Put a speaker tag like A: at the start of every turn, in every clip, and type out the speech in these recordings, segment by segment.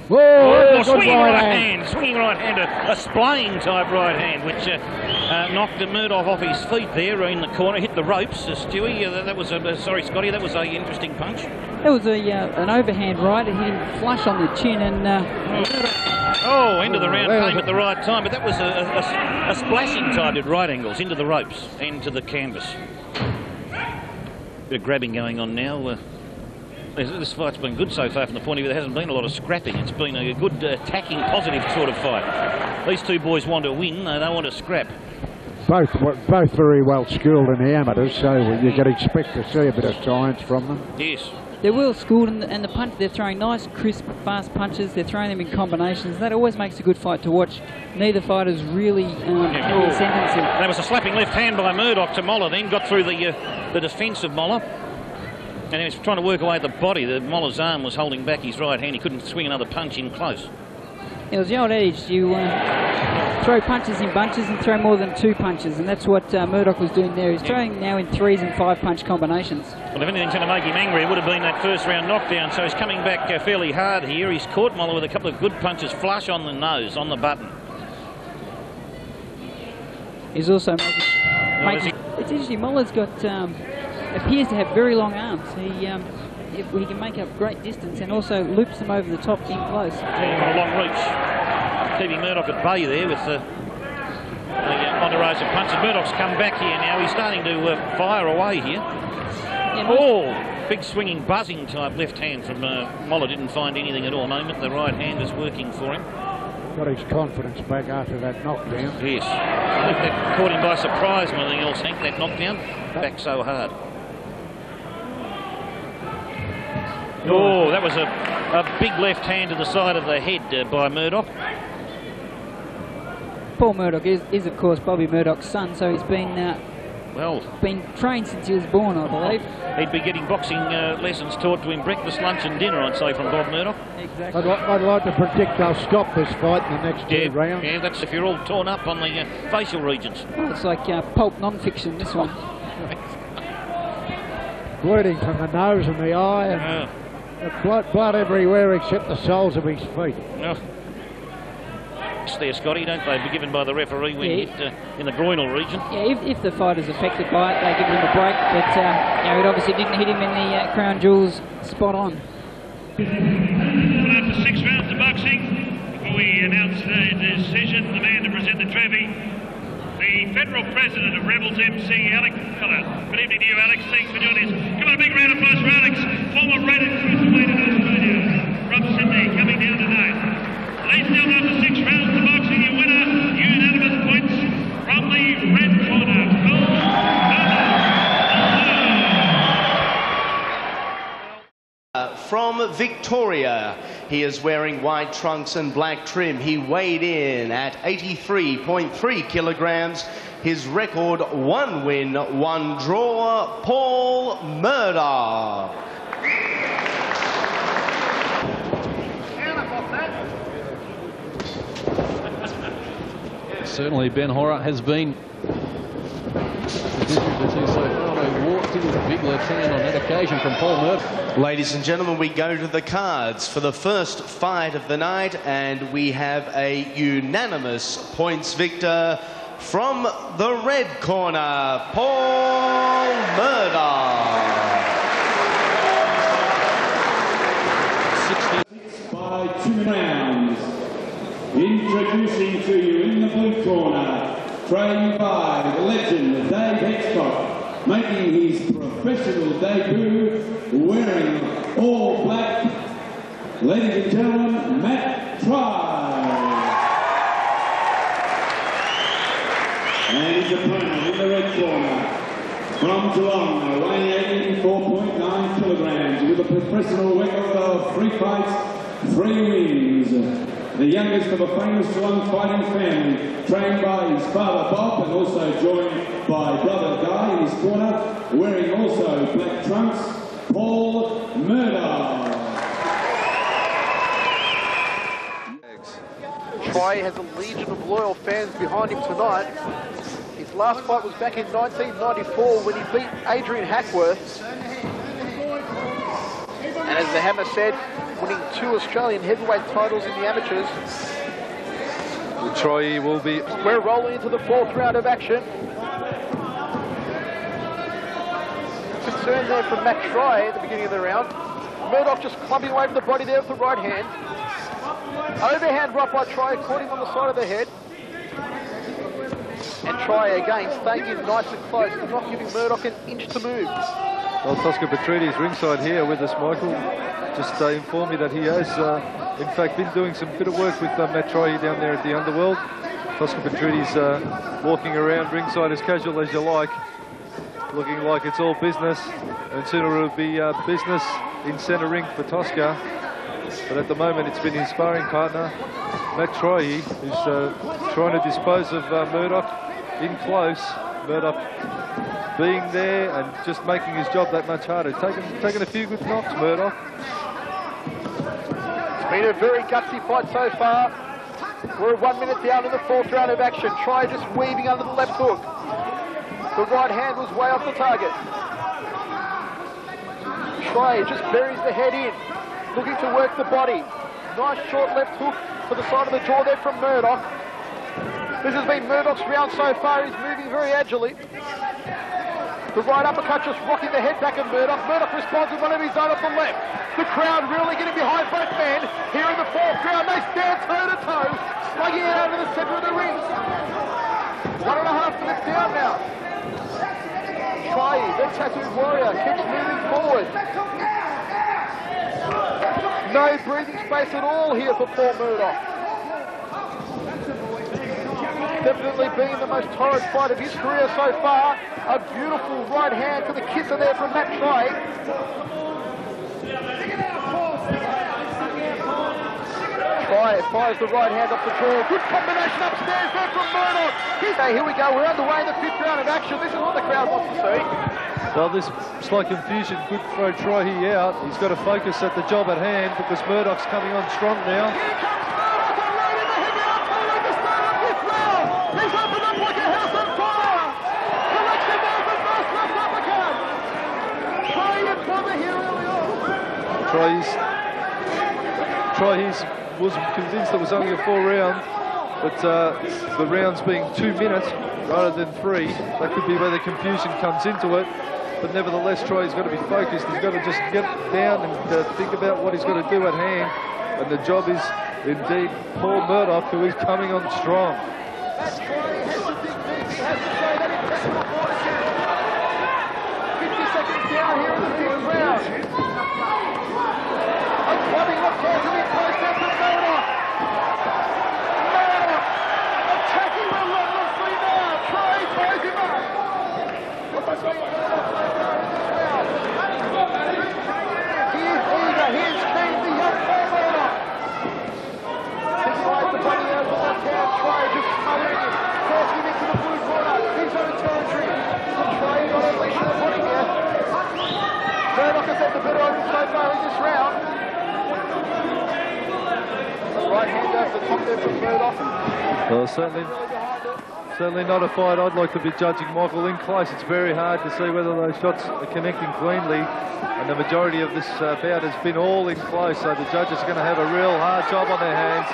A: Whoa,
B: swinging right hand. Swinging right hand, a splaying type right hand, which knocked Murdoch off his feet there in the corner, hit the ropes. Stewie, that was sorry, Scotty, that was a interesting punch.
C: That was an overhand right. It hit him flush on the chin and...
B: end of the round came at the right time, but that was a splashing type at right angles, into the ropes and to the canvas. Bit of grabbing going on now. This fight's been good so far from the point of view there hasn't been a lot of scrapping. It's been a good attacking, positive sort of fight. These two boys want to win, they don't want to scrap.
A: Both very well schooled in the amateurs, so you can expect to see a bit of science from them.
B: Yes.
C: They're well schooled, and the punch, they're throwing nice, crisp, fast punches. They're throwing them in combinations. That always makes a good fight to watch. Neither fighter's really sentencing.
B: That was a slapping left hand by Murdoch to Moeller, then got through the defence of Moeller. And he was trying to work away at the body. Moeller's arm was holding back his right hand. He couldn't swing another punch in close.
C: It was the old adage, you throw punches in bunches and throw more than 2 punches, and that's what Murdoch was doing there. He's throwing now in 3s and 5 punch combinations.
B: Well, if anything's going to make him angry, it would have been that first round knockdown, so he's coming back fairly hard here. He's caught Moeller with a couple of good punches flush on the nose, on the button.
C: He's also making it's interesting, Moeller's got, appears to have very long arms. He can make up great distance and also loops them over the top in close.
B: Yeah, a long reach. Keeping Murdoch at bay there with the entourage of punches. Murdoch's come back here now. He's starting to fire away here. Yeah, big swinging, buzzing type left hand from Moeller. Didn't find anything at all. Moment the right hand is working for him.
A: Got his confidence back after that knockdown.
B: Yes. I think that caught him by surprise more than anything else, Hank, that knockdown. Back so hard. Oh, that was a big left hand to the side of the head by Murdoch.
C: Paul Murdoch is of course Bobby Murdoch's son, so he's been trained since he was born, I believe.
B: He'd be getting boxing lessons taught to him breakfast, lunch and dinner, I'd say, from Bob Murdoch.
C: Exactly.
A: I'd like to predict they'll stop this fight in the next 2 rounds.
B: Yeah, that's if you're all torn up on the facial regions.
C: Oh, it's like pulp non-fiction, this one.
A: Bleeding from the nose and the eye, and blood everywhere except the soles of his feet.
B: There, Scotty, don't they? Be given by the referee when hit in the groinal region.
C: Yeah, if the fighter's affected by it, they give him a break, but it obviously didn't hit him in the crown jewels spot on.
D: After 6 rounds of boxing, before we announce the decision, the man to present the trophy, the Federal President of Rebels MC, Alex Miller. Good evening to you, Alex. Thanks for joining us. Come on, a big round of applause for Alex, former rated cruiserweight in Australia, from Sydney, coming down tonight. Ladies and gentlemen, after 6 rounds of boxing, your winner, unanimous points from the red corner,
E: from Victoria, he is wearing white trunks and black trim. He weighed in at 83.3 kilograms. His record, 1 win, 1 draw, Paul Murdoch.
F: Certainly Ben Horra has been walked in with a big left hand on that occasion from Paul Murdoch.
E: Ladies and gentlemen, we go to the cards for the first fight of the night, and we have a unanimous points victor from the red corner, Paul Murdoch.
G: 60 by 2 rounds. Introducing to you in the blue corner, trained by the legend Dave Hitchcock, making his professional debut wearing all black. Ladies and gentlemen, Matt Trihey. And his opponent in the red corner, from Geelong, weighing 84.9 kilograms, with a professional record of 3 fights, 3 wins. The youngest of a famous Geelong fighting family, trained by his father Bob and also joined by brother Guy in his corner, wearing also black trunks, Paul Murdoch.
H: Trihey has a legion of loyal fans behind him tonight. His last fight was back in 1994 when he beat Adrian Hackworth. And as the Hammer said, winning 2 Australian heavyweight titles in the amateurs.
I: Trihey will be...
H: We're rolling into the 4th round of action. Concern there from Matt Trihey at the beginning of the round. Murdoch just clubbing away from the body there with the right hand. Overhand right by Trihey, caught him on the side of the head. And Trihey again staying in nice and close, not giving Murdoch an inch to move.
I: Well, Tosca Petrides ringside here with us, Michael. Just informed me that he has, in fact, been doing some bit of work with Matt Trihey down there at the Underworld. Tosca Petrides walking around ringside as casual as you like, looking like it's all business, and soon it will be business in centre ring for Tosca. But at the moment, it's been his sparring partner, Matt Trihey, who's trying to dispose of Murdoch in close. Murdoch being there and just making his job that much harder. Taking a few good knocks, Murdoch.
H: It's been a very gutsy fight so far. We're 1 minute down in the 4th round of action. Trihey just weaving under the left hook. The right hand was way off the target. Trihey just buries the head in, looking to work the body. Nice short left hook for the side of the jaw there from Murdoch. This has been Murdoch's round so far. He's moving very agilely. The right uppercut just rocking the head back of Murdoch. Murdoch responds with one of his own off the left. The crowd really getting behind both men. Here in the 4th round, they stand toe to toe, slugging it out of the centre of the ring. 1.5 minutes down now. Trihey, the tattooed warrior, keeps moving forward. No breathing space at all here for Paul Murdoch. Definitely being the most torrid fight of his career so far. A beautiful right hand to the kisser there from Matt Trihey. Trihey fires the right hand off the jaw. Good combination upstairs there from Murdoch. Okay, here we go. We're underway in the 5th round of action. This is what the crowd wants to see.
I: Well, this slight confusion could throw Trihey out. He's got to focus at the job at hand because Murdoch's coming on strong now.
H: He's opened up like a house on fire! Collection there for first left uppercut! Trihey and cover here early on.
I: Trihey was convinced it was only a 4 round, but the rounds being 2 minutes rather than 3, that could be where the confusion comes into it. But nevertheless, Trihey's got to be focused. He's got to just get down and think about what he's got to do at hand. And the job is indeed Paul Murdoch, who is coming on strong.
H: 50 seconds down here in the 5th round. A clubbing left hand to be close down to Murdoch. Murdoch attacking relentlessly now. Trihey ties him up. He is eager. He is keen. The young Paul Murdoch. He slides the body out of the left hand. Trihey just smothering him. Forcing him into the blue corner. His own territory. Trihey not unleashing the body yet. Murdoch has had the better of him so far in this round. Right hand over the top there from Murdoch.
I: Well, certainly not a fight I'd like to be judging, Michael. In close, it's very hard to see whether those shots are connecting cleanly. And the majority of this bout has been all in close, so the judges are going to have a real hard job on their hands.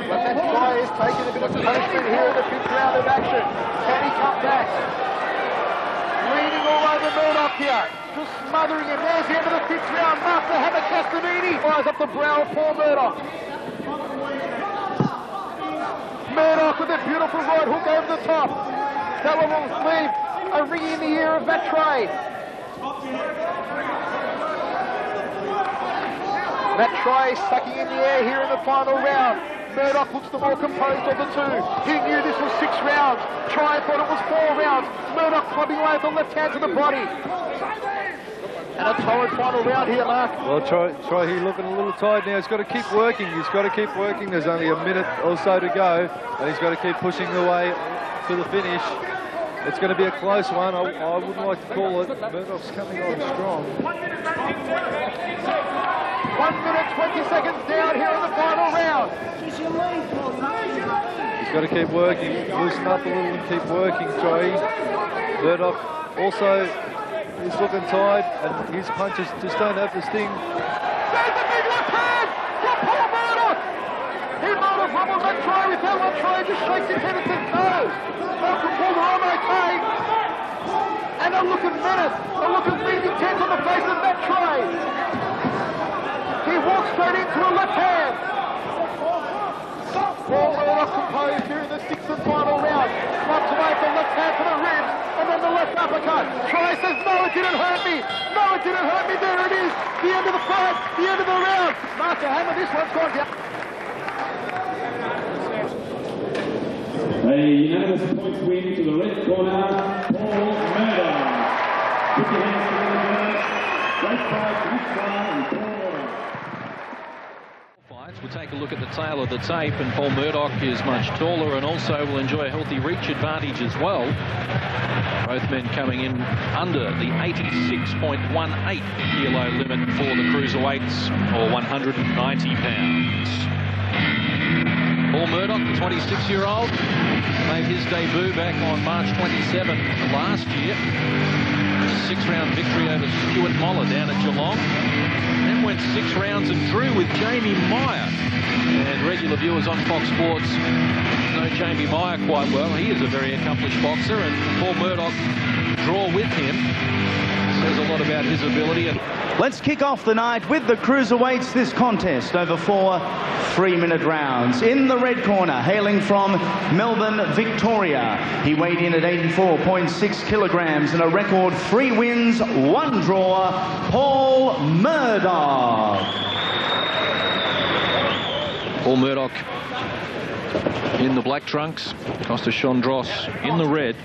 H: But that Trihey is taking a bit of punishment here in the 5th round of action. Can he come back? Leaning all over Murdoch here. Just smothering him. There's the end of the 5th round. Master Hammer Castanini fires up the brow of Paul Murdoch. Murdoch with a beautiful right hook over the top. That one will leave a ring in the ear of Matt Trihey. Matt Trihey sucking in the air here in the final round. Murdoch looks the more composed of the two. He knew this was 6 rounds. Trihey thought it was 4 rounds. Murdoch clubbing away with the left hand to the body. And a torrid final round here, Mark.
I: Well, Trihey looking a little tired now. He's got to keep working. He's got to keep working. There's only a minute or so to go. And he's got to keep pushing the way to the finish. It's going to be a close one. I wouldn't like to call it. Murdoch's coming on strong.
H: 1 minute, 20 seconds down here in the final round.
I: He's got to keep working, loosen up a little and keep working, Trihey. Murdoch also is looking tired, and his punches just don't have the sting.
H: There's a big left hand from Paul Murdoch. He might have rumbled that try with that one try, just shakes his head and says no. Malcolm pulled the arm okay. And a look at Bennett, a look at being intent on the face of that try. He walks straight into a left hand. Paul Murdoch composed here in the 6th and final round. Knocks away the left hand to the ribs, and then the left uppercut. Trihey says, no, it didn't hurt me. No, it didn't hurt me. There it is. The end of the fight, the end of the round. Marker Hammer, this one's gone down.
G: A unanimous points win to the red corner, Paul Murdoch. Put your hands together. Great fight, good fight, and Paul Murdoch.
J: We'll take a look at the tail of the tape, and Paul Murdoch is much taller and also will enjoy a healthy reach advantage as well. Both men coming in under the 86.18 kilo limit for the cruiserweights, or 190 pounds. Paul Murdoch, the 26-year-old, made his debut back on March 27th last year. 6-round victory over Stewart Moeller down at Geelong. Then went 6 rounds and drew with Jamie Meyer. And regular viewers on Fox Sports know Jamie Meyer quite well. He is a very accomplished boxer, and Paul Murdoch draw with him says a lot about his ability.
E: Let's kick off the night with the cruiserweights. This contest over 4 3-minute rounds. In the red corner, hailing from Melbourne, Victoria, he weighed in at 84.6 kilograms and a record 3 wins, 1 draw, Paul Murdoch.
J: Paul Murdoch in the black trunks, Costa Chondras in the red.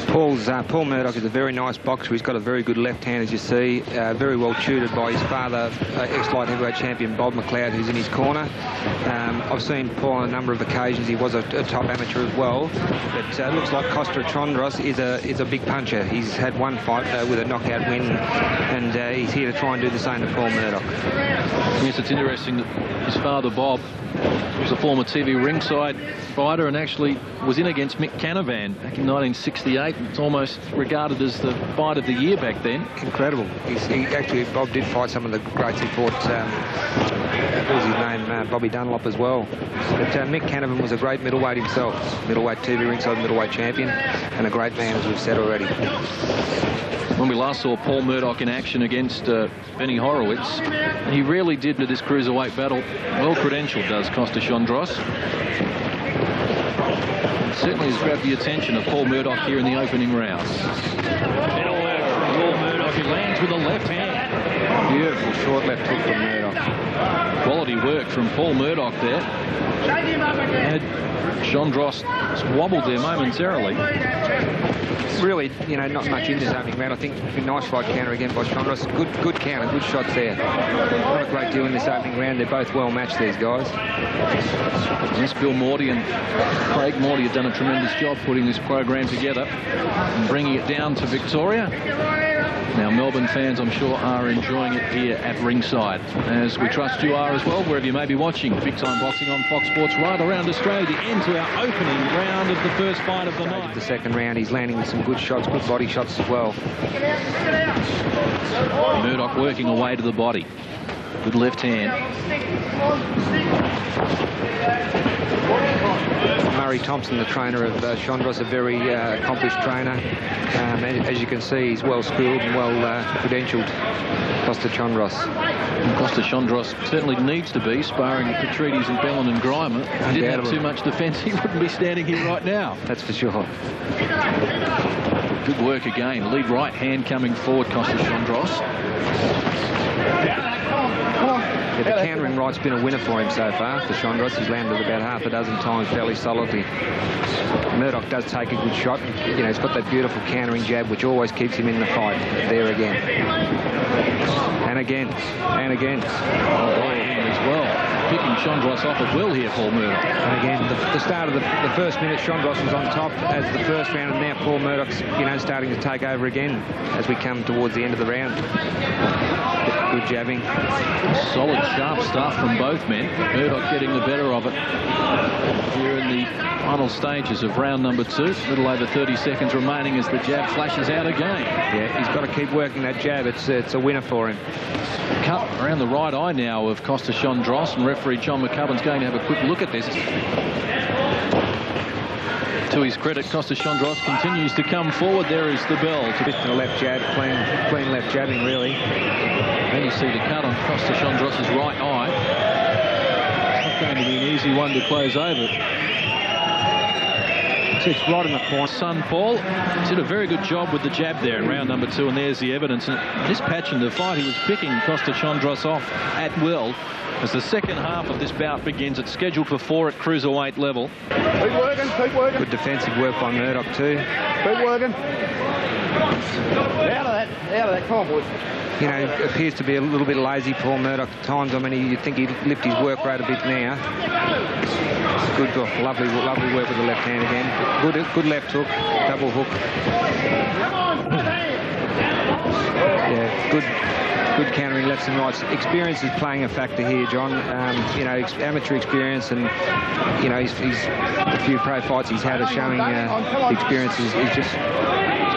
K: Paul Murdoch is a very nice boxer. He's got a very good left hand, as you see. Very well tutored by his father, ex-light heavyweight champion Bob McLeod, who's in his corner. I've seen Paul on a number of occasions. He was a top amateur as well. But it looks like Costra Chondras is a big puncher. He's had one fight with a knockout win, and he's here to try and do the same to Paul Murdoch.
J: Yes, it's interesting that his father, Bob, was a former TV ringside fighter and actually was in against Mick Canavan back in 1968. It's almost regarded as the fight of the year back then.
K: Incredible. Actually, Bob did fight some of the greats. He fought, what was his name, Bobby Dunlop as well. But Mick Canavan was a great middleweight himself. Middleweight TV ringside middleweight champion, and a great man, as we've said already.
J: When we last saw Paul Murdoch in action against Benny Horowitz, he really did into this cruiserweight battle. Well credentialed, does Costa Chondras. Certainly has grabbed the attention of Paul Murdoch here in the opening round. Better work from Paul Murdoch, who lands with a left hand.
K: Beautiful short left hook from Murdoch.
J: Quality work from Paul Murdoch there. And Chondras wobbled there momentarily.
K: Really, you know, not much in this opening round. I think a nice fight counter again by Chondras. Good counter, good shots there. Not a great deal in this opening round. They're both well matched, these guys.
J: Yes, Bill Morty and Craig Morty have done a tremendous job putting this program together and bringing it down to Victoria. Now, Melbourne fans, I'm sure, are enjoying it here at ringside, as we trust you are as well, wherever you may be watching. Big Time Boxing on Fox Sports right around Australia. The end to our opening round of the first fight of the night.
K: The second round, he's landing with some good shots, good body shots as well.
J: Murdoch working away to the body. Good left hand.
K: Murray Thompson, the trainer of Chondras, a very accomplished trainer. As you can see, he's well schooled and well credentialed. Costa Chondras.
J: Costa Chondras certainly needs to be sparring with Petridis and Bellin and Grimer. If he didn't have too much defence, he wouldn't be standing here right now.
K: That's for sure.
J: Good work again. Lead right hand coming forward, Costa Chondras.
K: Yeah, the countering right's been a winner for him so far. For Chondras, he's landed about half a dozen times fairly solidly. Murdoch does take a good shot. You know, he's got that beautiful countering jab, which always keeps him in the fight. There again. And again. And again.
J: Oh, as well. Picking Chondras off at will here, Paul Murdoch.
K: And again, the start of the first minute, Chondras was on top as the first round, and now Paul Murdoch's, you know, starting to take over again as we come towards the end of the round. good jabbing.
J: Solid, sharp stuff from both men. Murdoch getting the better of it here in the final stages of round number 2. A little over 30 seconds remaining as the jab flashes out again.
K: Yeah, he's got to keep working that jab. It's a winner for him.
J: Cut around the right eye now of Costa Chondras, and referee John McCubbin's going to have a quick look at this. To his credit, Costa Chondras continues to come forward. There is the bell.
K: To the left jab, clean left jabbing, really.
J: Then you see the cut on Costa Chondras' right eye. It's not going to be an easy one to close over.
K: It's right in the corner.
J: Son Paul did a very good job with the jab there in round number 2, and there's the evidence. And this patch in the fight, he was picking Costa Chondras off at will. As the second half of this bout begins, it's scheduled for 4 at cruiserweight level.
H: Keep working, keep working.
K: Good defensive work by Murdoch too.
H: Keep working. Out of that, come on, boys.
K: You know, appears to be a little bit lazy, Paul Murdoch at times. I mean, you'd think he'd lift his work rate a bit now. Good, lovely work with the left hand again. Good left hook, double hook. Yeah, good countering lefts and rights. Experience is playing a factor here, John. You know, amateur experience, and you know, he's a few pro fights he's had are showing experience is just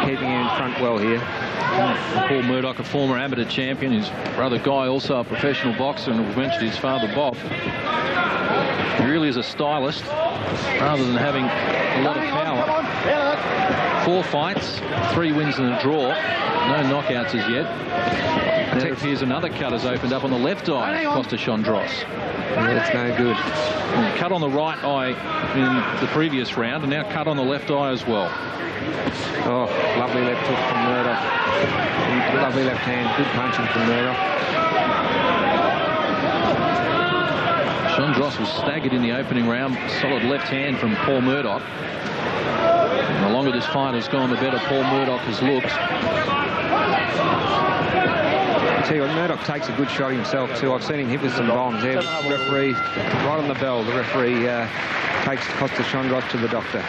K: keeping him in front well here.
J: Paul Murdoch, a former amateur champion. His brother Guy, also a professional boxer, and we've mentioned his father Bob. He really is a stylist rather than having a lot of power. 4 fights, 3 wins and a draw. No knockouts as yet. Now it appears another cut has opened up on the left eye, Costa Chondras.
K: Yeah, that's no good.
J: And cut on the right eye in the previous round, and now cut on the left eye as well.
K: Oh, lovely left hook from Murdoch. Lovely left hand, good punching from Murdoch.
J: Chondras was staggered in the opening round. Solid left hand from Paul Murdoch. And the longer this fight has gone, the better Paul Murdoch has looked.
K: I tell you what, Murdoch takes a good shot himself too. I've seen him hit with some bombs there. The referee, right on the bell, the referee takes Costa Chondras to the doctor.